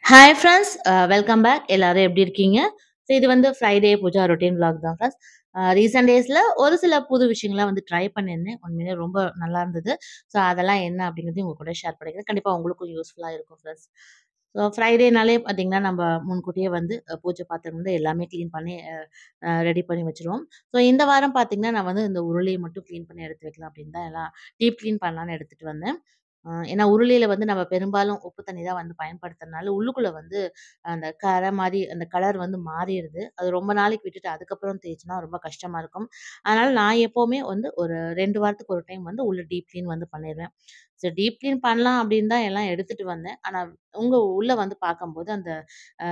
Hi friends, welcome back. எல்லாரும் எப்படி இருக்கீங்க? ஸோ இது வந்து ஃப்ரைடே பூஜா ரொட்டீன் vlog தான் ஃப்ரெண்ட்ஸ். ரீசென்ட் டேஸ்ல ஒரு சில புது விஷயங்கள்லாம் வந்து ட்ரை பண்ணியிருந்தேன். உண்மையிலே ரொம்ப நல்லா இருந்தது. ஸோ அதெல்லாம் என்ன அப்படிங்கிறதையும் உங்க கூட ஷேர் பண்ணிக்கிறேன். கண்டிப்பா உங்களுக்கும் யூஸ்ஃபுல்லா இருக்கும் ஃப்ரெண்ட்ஸ். ஸோ ஃப்ரைடேனாலே பார்த்தீங்கன்னா, நம்ம முன்கூட்டியே வந்து பூஜை பாத்திரம் வந்து எல்லாமே கிளீன் பண்ணி ரெடி பண்ணி வச்சுருவோம். ஸோ இந்த வாரம் பார்த்தீங்கன்னா, நான் வந்து இந்த உருளைய மட்டும் கிளீன் பண்ணி எடுத்து வைக்கலாம் அப்படின்னு தான் எல்லாம் டீப் கிளீன் பண்ணலான்னு எடுத்துட்டு வந்தேன். ஏன்னா உருளையில வந்து நம்ம பெரும்பாலும் உப்பு தண்ணி தான் வந்து பயன்படுத்துறனால, உள்ளுக்குள்ள வந்து அந்த கரை மாரி அந்த கலர் வந்து மாறிருது. அது ரொம்ப நாளைக்கு விட்டுட்டு அதுக்கப்புறம் தேய்ச்சோம்னா ரொம்ப கஷ்டமா இருக்கும். அதனால நான் எப்பவுமே வந்து ஒரு 2 வாரத்துக்கு ஒரு டைம் வந்து உள்ள டீப் கிளீன் வந்து பண்ணிருவேன். சரி டீப் கிளீன் பண்ணலாம் அப்படின்னு தான் எல்லாம் எடுத்துட்டு வந்தேன். ஆனா உள்ள வந்து பார்க்கும்போது அந்த அ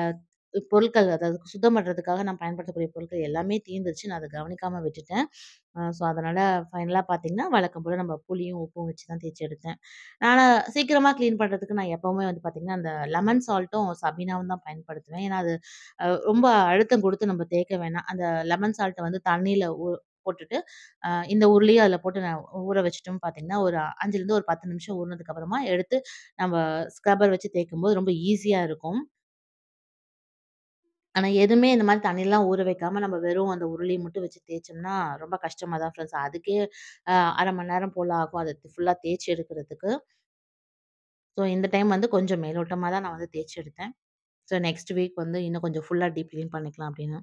பொருட்கள் அதாவது சுத்தம் பண்றதுக்காக நான் பயன்படுத்தக்கூடிய பொருட்கள் எல்லாமே தீர்ந்துருச்சு. நான் அத கவனிக்காம விட்டுட்டேன். ஸோ அதனால ஃபைனலா பார்த்தீங்கன்னா, வழக்கம் போல நம்ம புளியும், உப்பும் வச்சு தான் தேய்ச்சு எடுத்தேன். நானு சீக்கிரமா கிளீன் பண்றதுக்கு நான் எப்பவுமே வந்து பார்த்தீங்கன்னா, அந்த லெமன் சால்ட்டும், சபீனாவும் தான் பயன்படுத்துவேன். ஏன்னா, அது ரொம்ப அழுத்தம் குடுத்து நம்ம தேய்க்க வேணாம். அந்த லெமன் சால்ட்ட வந்து தண்ணீல போட்டுட்டு, இந்த உருளையும் அதில போட்டு நான் ஊற வச்சுட்டோம்னு பார்த்தீங்கன்னா, ஒரு 5லேருந்து ஒரு 10 நிமிஷம் ஊறுனதுக்கு அப்புறமா எடுத்து நம்ம ஸ்க்ரப்பர் வச்சு தேய்க்கும்போது ரொம்ப ஈஸியா இருக்கும். ஆனா, எதுவுமே இந்த மாரி தண்ணிலாம் ஊற வைக்காம நம்ம வெறும் அந்த உருளைய மட்டும் வச்சு தேய்ச்சோம்னா, ரொம்ப கஷ்டமா தான் ஃப்ரெண்ட்ஸ். அதுக்கே 1/2 மணி நேரம் போல ஆகும். அத ஃபுல்லா தேய்ச்சு எடுக்கிறதுக்கு. ஸோ இந்த டைம் வந்து கொஞ்சம் மேலோட்டமா தான் நான் வந்து தேய்ச்சு எடுத்தேன். ஸோ நெக்ஸ்ட் வீக் வந்து இன்னும் கொஞ்சம் ஃபுல்லா டீப் கிளீன் பண்ணிக்கலாம் அப்படின்னு.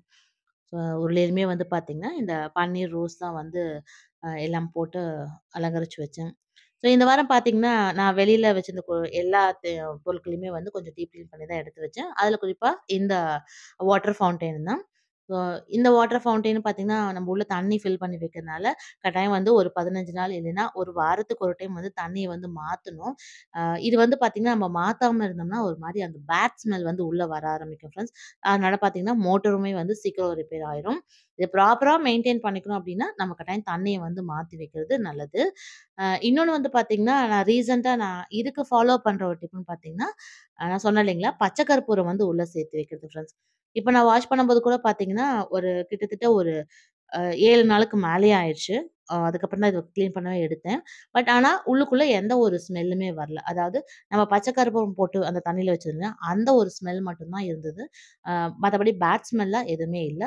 ஸோ உருளையிலுமே வந்து பார்த்தீங்கன்னா, இந்த பன்னீர், ரோஸ் தான் வந்து எல்லாம் போட்டு அலங்கரிச்சு வச்சேன். ஸோ இந்த வாரம் பார்த்தீங்கன்னா, நான் வெளியில வச்சிருந்த எல்லா பொருட்களையுமே வந்து கொஞ்சம் டீப் கிளீன் பண்ணி தான் எடுத்து வச்சேன். அதில குறிப்பா இந்த வாட்டர் ஃபவுண்டெயின் தான். ஸோ இந்த வாட்டர் ஃபவுண்டெயின் பார்த்தீங்கன்னா, நம்ம உள்ள தண்ணி ஃபில் பண்ணி வைக்கிறனால, கட்டாயம் வந்து ஒரு 15 நாள் இல்லைன்னா, ஒரு வாரத்துக்கு ஒரு டைம் வந்து தண்ணிய வந்து மாத்தணும். இது வந்து பார்த்தீங்கன்னா, நம்ம மாத்தாம இருந்தோம்னா, ஒரு மாரி அந்த பேட் ஸ்மெல் வந்து உள்ள வர ஆரம்பிக்கும் ஃப்ரெண்ட்ஸ். அதனால பார்த்தீங்கன்னா, மோட்டருமே வந்து சீக்கிரம் ரிப்பேர் ஆயிரும். இத ப்ராப்பரா மெயின்டெயின் பண்ணிக்கணும் அப்டின்னா, நம்ம கட்டாயம் தண்ணிய வந்து மாத்தி வைக்கிறது நல்லது. இன்னொன்னு வந்து பார்த்தீங்கன்னா, நான் இதுக்கு ஃபாலோ பண்ற ஒரு டிப்ன்னு பார்த்தீங்கன்னா, நான் சொன்னேன் இல்லைங்களா, பச்சை கற்பூரம் வந்து உள்ள சேர்த்து வைக்கிறது ஃப்ரெண்ட்ஸ். இப்ப நான் வாஷ் பண்ணும்போது கூட பார்த்தீங்கன்னா, ஒரு கிட்டத்தட்ட ஒரு அ 7 நாளுக்கு மேலேயே ஆயிருச்சு. அதுக்கப்புறம் தான் இத கிளீன் பண்ணவே எடுத்தேன். பட் ஆனா, உள்ளுக்குள்ள எந்த ஒரு ஸ்மெல்லுமே வரல. அதாவது நம்ம பச்சை கற்பூரம் போட்டு அந்த தண்ணீல வச்சிருந்தேன். அந்த ஒரு ஸ்மெல் மட்டும் தான் இருந்தது. அ மத்தபடி பேட் ஸ்மெல்லாம் எதுவுமே இல்ல.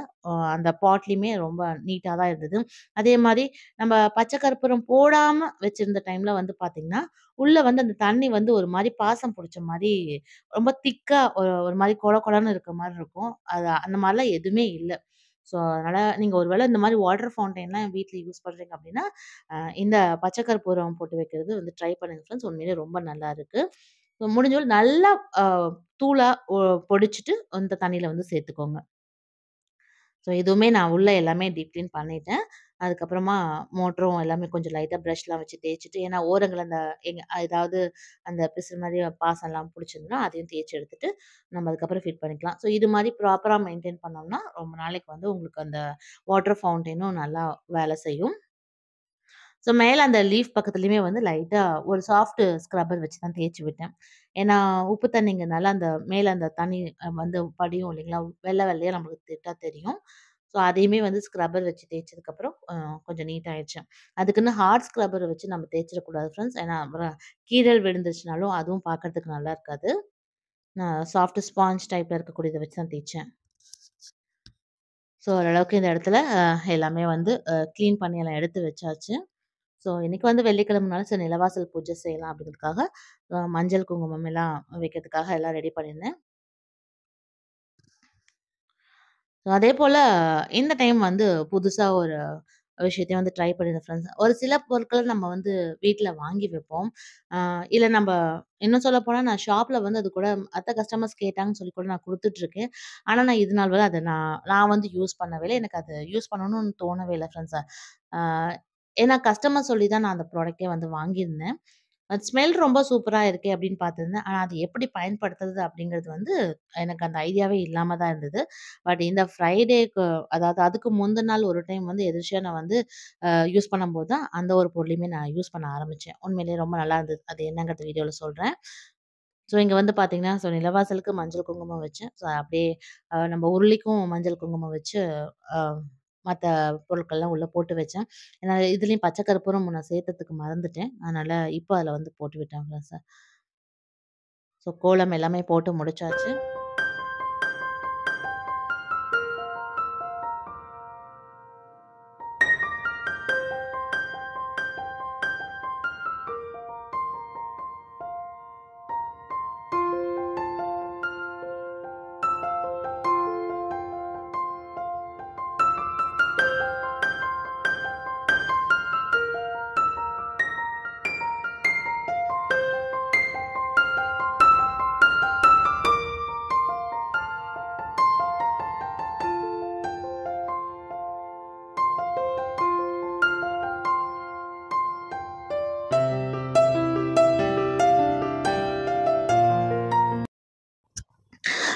அந்த பாட்லயுமே ரொம்ப நீட்டா தான் இருந்தது. அதே மாரி நம்ம பச்சை கற்பூரம் போடாம வச்சிருந்த டைம்ல வந்து பார்த்தீங்கன்னா, உள்ள வந்து அந்த தண்ணி வந்து ஒரு மாரி பாசம் புடிச்ச மாரி ரொம்ப திக்கா ஒரு மாரி கொழ கொழன்னு இருக்க மாரி இருக்கும். அது அந்த மாரிலாம் எதுவுமே இல்ல. ஸோ, அதனால நீங்க ஒரு வேள இந்த மாரி வாட்டர் ஃபவுண்டெயின்லாம் வீட்ல யூஸ் பண்றீங்க அப்டின்னா, இந்த பச்சை கற்பூரம் போட்டு வைக்கிறது வந்து ட்ரை பண்ணுங்க ஃப்ரெண்ட்ஸ். உண்மையிலேயே ரொம்ப நல்லா இருக்கு. முடிஞ்ச அளவு நல்லா அ தூளா பொடிச்சுட்டு அந்த தண்ணீல வந்து சேர்த்துக்கோங்க. ஸோ இதுவுமே நான் உள்ள எல்லாமே டீப் கிளீன் பண்ணிட்டேன். அதுக்கப்புறமா மோட்டரும் எல்லாமே கொஞ்சம் லைட்டா பிரஷ்லாம் வச்சு தேய்ச்சுட்டு, ஏன்னா ஓரங்கள்ல அந்த ஏதாவது அந்த பிசிறு மாரி பாசம்லாம் புடிச்சிருந்தா, அதையும் தேய்ச்சு எடுத்துட்டு, நம்ம அதுக்கப்புறம் ஃபிட் பண்ணிக்கலாம். ஸோ இது மாரி ப்ராப்பரா மெயின்டெயின் பண்ணோம்னா, ரொம்ப நாளைக்கு வந்து உங்களுக்கு அந்த வாட்டர் ஃபவுண்டெயினும் நல்லா வேலை செய்யும். ஸோ மேல அந்த லீஃப் பக்கத்துலயுமே வந்து லைட்டா ஒரு சாஃப்ட் ஸ்க்ரப்பர் வச்சு தான் தேய்ச்சு விட்டேன். ஏன்னா, உப்பு தண்ணிங்கனால அந்த மேல அந்த தண்ணி வந்து படியும் இல்லைங்களா? வெள்ள வெள்ளையா நம்மளுக்கு திட்டா தெரியும். ஸோ அதையுமே வந்து ஸ்க்ரப்பர் வச்சு தேய்ச்சதுக்கப்புறம் கொஞ்சம் நீட் ஆயிடுச்சு. அதுக்குன்னு ஹார்ட் ஸ்க்ரப்பர் வச்சு நம்ம தேய்ச்சிடக்கூடாது ஃப்ரெண்ட்ஸ். ஏன்னா அப்புறம் கீறல் விழுந்துச்சுனாலும் அதுவும் பார்க்கறதுக்கு நல்லா இருக்காது. நான் சாஃப்ட் ஸ்பாஞ்ச் டைப்ல இருக்கக்கூடியத வச்சு தான் தேய்ச்சேன். ஸோ ஓரளவுக்கு இந்த இடத்துல எல்லாமே வந்து கிளீன் பண்ணி எல்லாம் எடுத்து வச்சாச்சு. ஸோ இன்னைக்கு வந்து வெள்ளிக்கிழமைனால சரி நிலவாசல் பூஜை செய்யலாம் அப்படிங்கிறதுக்காக, மஞ்சள், குங்குமம் எல்லாம் வைக்கிறதுக்காக எல்லாம் ரெடி பண்ணியிருந்தேன். அதேபோல இந்த டைம் வந்து புதுசா ஒரு விஷயத்தையும் வந்து ட்ரை பண்ணியிருந்தேன் ஃப்ரெண்ட்ஸ். ஒரு சில பொருட்கள நம்ம வந்து வீட்ல வாங்கி வைப்போம். அ இல்ல நம்ப இன்னும் சொல்லப்போனா நான் ஷாப்ல வந்து அது கூட மத்த கஸ்டமர்ஸ் கேட்டாங்கன்னு சொல்லி கூட நான் குடுத்துட்டுருக்கேன். ஆனா நான் இது நாள் வரை அத நான் நான் வந்து யூஸ் பண்ணவே இல்ல. எனக்கு அது யூஸ் பண்ணணும்னு தோணவே இல்ல ஃப்ரெண்ட்ஸ். அ ஏன்னா கஸ்டமர் சொல்லி தான் நான் அந்த ப்ராடக்ட்டே வந்து வாங்கியிருந்தேன். அது ஸ்மெல் ரொம்ப சூப்பரா இருக்கே! அப்படின்னு பார்த்திருந்தேன். ஆனா, அது எப்படி பயன்படுத்துறது அப்படிங்கிறது வந்து எனக்கு அந்த ஐடியாவே இல்லாம தான் இருந்தது. பட் இந்த ஃப்ரைடேக்கு அதாவது அதுக்கு முந்தின நாள் ஒரு டைம் வந்து எதிர்ச்சியா நான் வந்து யூஸ் பண்ணும்போது தான் அந்த ஒரு பொருளையுமே நான் யூஸ் பண்ண ஆரம்பிச்சேன். உண்மையிலேயே ரொம்ப நல்லா இருந்தது. அது என்னங்கிறது வீடியோல சொல்றேன். ஸோ இங்க வந்து பார்த்தீங்கன்னா, நிலவாசலுக்கு மஞ்சள், குங்குமம் வச்சேன். ஸோ அப்படியே நம்ம உருளிக்கும் மஞ்சள், குங்குமம் வச்சு அ மத்த பொருட்கள்லாம் உள்ள போட்டு வச்சேன். ஏன்னா இதுலயும் பச்சை கற்பூரம் நான் சேர்த்ததுக்கு மறந்துட்டேன். அதனால இப்ப அதில வந்து போட்டு விட்டேன் ஃப்ரெண்ட்ஸ். ஸோ கோலம் எல்லாமே போட்டு முடிச்சாச்சு.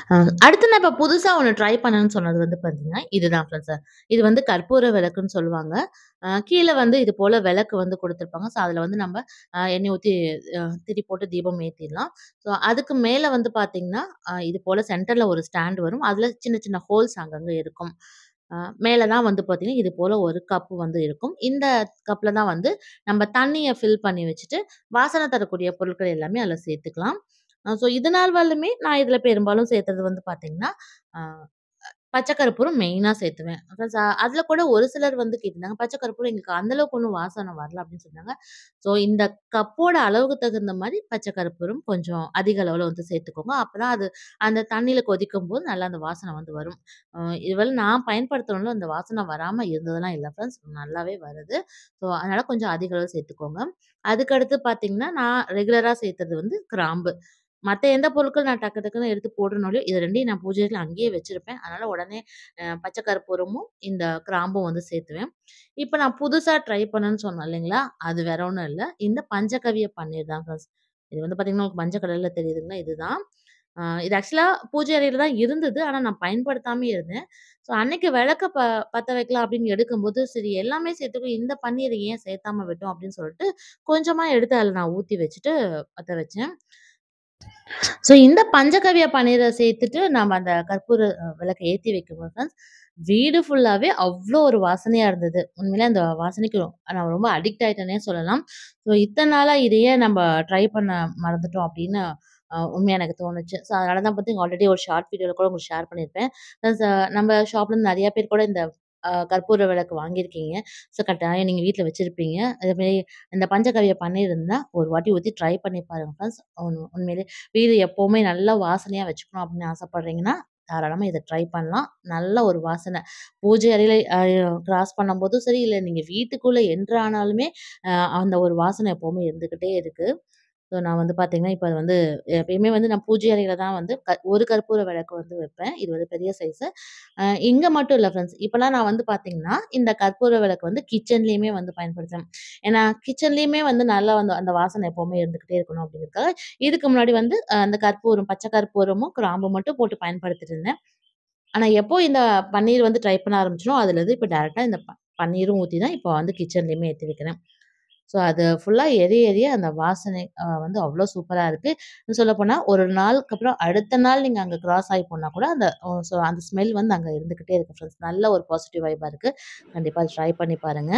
அ அடுத்து நான் இப்ப புதுசா ஒண்ணு ட்ரை பண்ணேன்னு சொன்னது வந்து பார்த்தீங்கன்னா, இதுதான் ஃப்ரெண்ட்ஸ். இது வந்து கற்பூர விளக்குன்னு சொல்லுவாங்க. கீழ வந்து இது போல விளக்கு வந்து குடுத்துருப்பாங்க. ஸோ, அதுல வந்து நம்ப எண்ணெய் ஊத்தி திரி போட்டு தீபம் ஏத்திடலாம். ஸோ, அதுக்கு மேல வந்து பார்த்தீங்கன்னா, இது போல சென்டர்ல ஒரு ஸ்டாண்ட் வரும். அதுல சின்ன சின்ன ஹோல்ஸ் அங்கங்க இருக்கும். அ மேல தான் வந்து பார்த்தீங்கன்னா, இது போல ஒரு கப் வந்து இருக்கும். இந்த கப்ல தான் வந்து நம்ம தண்ணீய ஃபில் பண்ணி வச்சுட்டு, வாசனை தரக்கூடிய பொருட்கள் எல்லாமே அதுல சேர்த்துக்கலாம். ஸோ இது நாள் வரலுமே நான் இதுல பெரும்பாலும் சேர்த்தது வந்து பார்த்தீங்கன்னா, அ பச்சை கற்பூரம் மெயினா சேர்த்துவேன். பிளஸ் அதுல கூட ஒரு சிலர் வந்து கேட்டிருந்தாங்க, "பச்சை கற்பூரம் எங்களுக்கு அந்த அளவுக்கு ஒண்ணும் வாசனை வரல" அப்படின்னு சொன்னாங்க. ஸோ இந்த கப்போட அளவுக்கு தகுந்த மாரி பச்சை கற்பூரம் கொஞ்சம் அதிக அளவுல வந்து சேர்த்துக்கோங்க. அப்பதான் அது அந்த தண்ணீல கொதிக்கும்போது நல்லா அந்த வாசனை வந்து வரும். இதுவரை நான் பயன்படுத்துனதுல அந்த வாசனை வராம இருந்ததெல்லாம் இல்ல ஃப்ரெண்ட்ஸ். நல்லாவே வருது. ஸோ அதனால கொஞ்சம் அதிக அளவு சேர்த்துக்கோங்க. அதுக்கடுத்து பார்த்தீங்கன்னா, நான் ரெகுலரா சேர்த்தது வந்து கிராம்பு. மத்த எந்த பொருட்கள் நான் டக்கு டக்குன்னு எடுத்து போடுறனோலயோ, இது 2யும் நான் பூஜை அறையில அங்கேயே வச்சிருப்பேன். அதனால உடனே பச்சை கற்பூரமும், இந்த கிராம்பும் வந்து சேர்த்துவேன். இப்ப நான் புதுசா ட்ரை பண்ணேன்னு சொன்னேன் இல்லைங்களா? அது வேற ஒண்ணும் இல்ல. இந்த பஞ்சகவ்ய பன்னீர் தான் ஃப்ரெண்ட்ஸ். இது வந்து பார்த்தீங்கன்னா, உங்களுக்கு மஞ்ச கலர்ல தெரியுதுங்களா? இதுதான். இது ஆக்சுவலா பூஜை அறையில தான் இருந்தது. ஆனா நான் பயன்படுத்தாமயே இருந்தேன். ஸோ அன்னைக்கு விளக்க பத்த வைக்கலாம் அப்படின்னு எடுக்கும்போது, சரி எல்லாமே சேர்த்துக்கும் இந்த பன்னீர ஏன் சேர்த்தாம விட்டோம் அப்படின்னு சொல்லிட்டு, கொஞ்சமா எடுத்து அதில நான் ஊத்தி வச்சுட்டு பத்த வச்சேன். ஸோ இந்த பஞ்சகவ்ய பன்னீர சேர்த்துட்டு நம்ம அந்த கற்பூர விளக்க ஏத்தி வைக்கும்போது ஃப்ரெண்ட்ஸ், வீடு ஃபுல்லாவே அவ்ளோ ஒரு வாசனையா இருந்தது. உண்மையிலே அந்த வாசனைக்கு நான் ரொம்ப அடிக்ட் ஆயிட்டேன்னே சொல்லலாம். ஸோ இத்தன நாளா இத ஏன் நம்ப ட்ரை பண்ண மறந்துட்டோம் அப்படின்னு உண்மையா எனக்கு தோணுச்சு. ஸோ அதனால தான் பாத்தீங்க ஆல்ரெடி ஒரு ஷார்ட் வீடியோல கூட உங்களுக்கு ஷேர் பண்ணியிருப்பேன். நம்ம ஷாப்லருந்து நெறைய பேர் கூட இந்த கற்பூர விளக்கு வாங்கியிருக்கீங்க. ஸோ கட்டாயம் நீங்க வீட்ல வச்சிருப்பீங்க. அதேமாரி இந்த பஞ்சகவ்ய பன்னீர் இருந்தா ஒரு வாட்டி ஊத்தி ட்ரை பண்ணி பாருங்க ஃப்ரெண்ட்ஸ். உண்மையிலே வீடு எப்பவுமே நல்லா வாசனையா வச்சுக்கணும் அப்படின்னு ஆசைப்படுறீங்கன்னா, தாராளமா இத ட்ரை பண்ணலாம். நல்ல ஒரு வாசனை. பூஜை அறையில கிராஸ் பண்ணும்போதும் சரி, இல்ல நீங்க வீட்டுக்குள்ள என்டர் ஆனாலுமே, அ அந்த ஒரு வாசனை எப்பவுமே இருந்துகிட்டே இருக்கு. ஸோ நான் வந்து பார்த்தீங்கன்னா, இப்ப அது வந்து எப்பயுமே வந்து நான் பூஜை அறையில தான் வந்து ஒரு கற்பூர விளக்கு வந்து வைப்பேன். இது வந்து பெரிய சைஸு. இங்க மட்டும் இல்ல ஃப்ரெண்ட்ஸ். இப்பலாம் நான் வந்து பார்த்தீங்கன்னா, இந்த கற்பூர விளக்கு வந்து கிச்சன்லயுமே வந்து பயன்படுத்துறேன். ஏன்னா, கிச்சன்லயுமே வந்து நல்லா வந்து அந்த வாசனை எப்பவுமே இருந்துகிட்டே இருக்கணும் அப்படிங்கிறதுக்காக, இதுக்கு முன்னாடி வந்து அந்த கற்பூரம், பச்சை கற்பூரமும், கிராம்பும் மட்டும் போட்டு பயன்படுத்திட்டு இருந்தேன். ஆனா, எப்போ இந்த பன்னீர் வந்து ட்ரை பண்ண ஆரம்பிச்சனோ, அதுலருந்து இப்ப டைரக்ட்டா இந்த பன்னீரும் ஊத்தி தான் இப்ப வந்து கிச்சன்லயுமே ஏத்தி வைக்கிறேன். ஸோ, அது ஃபுல்லா எரிய எரிய அந்த வாசனை வந்து அவ்ளோ சூப்பரா இருக்கு. சொல்லப்போனா, ஒரு நாளுக்கு அப்புறம் அடுத்த நாள் நீங்க அங்க கிராஸ் ஆயி போனா கூட அந்த ஸோ அந்த ஸ்மெல் வந்து அங்க இருந்துகிட்டே இருக்கு ஃப்ரெண்ட்ஸ். நல்ல ஒரு பாசிட்டிவ் வைபா இருக்கு. கண்டிப்பா அத ட்ரை பண்ணி பாருங்க.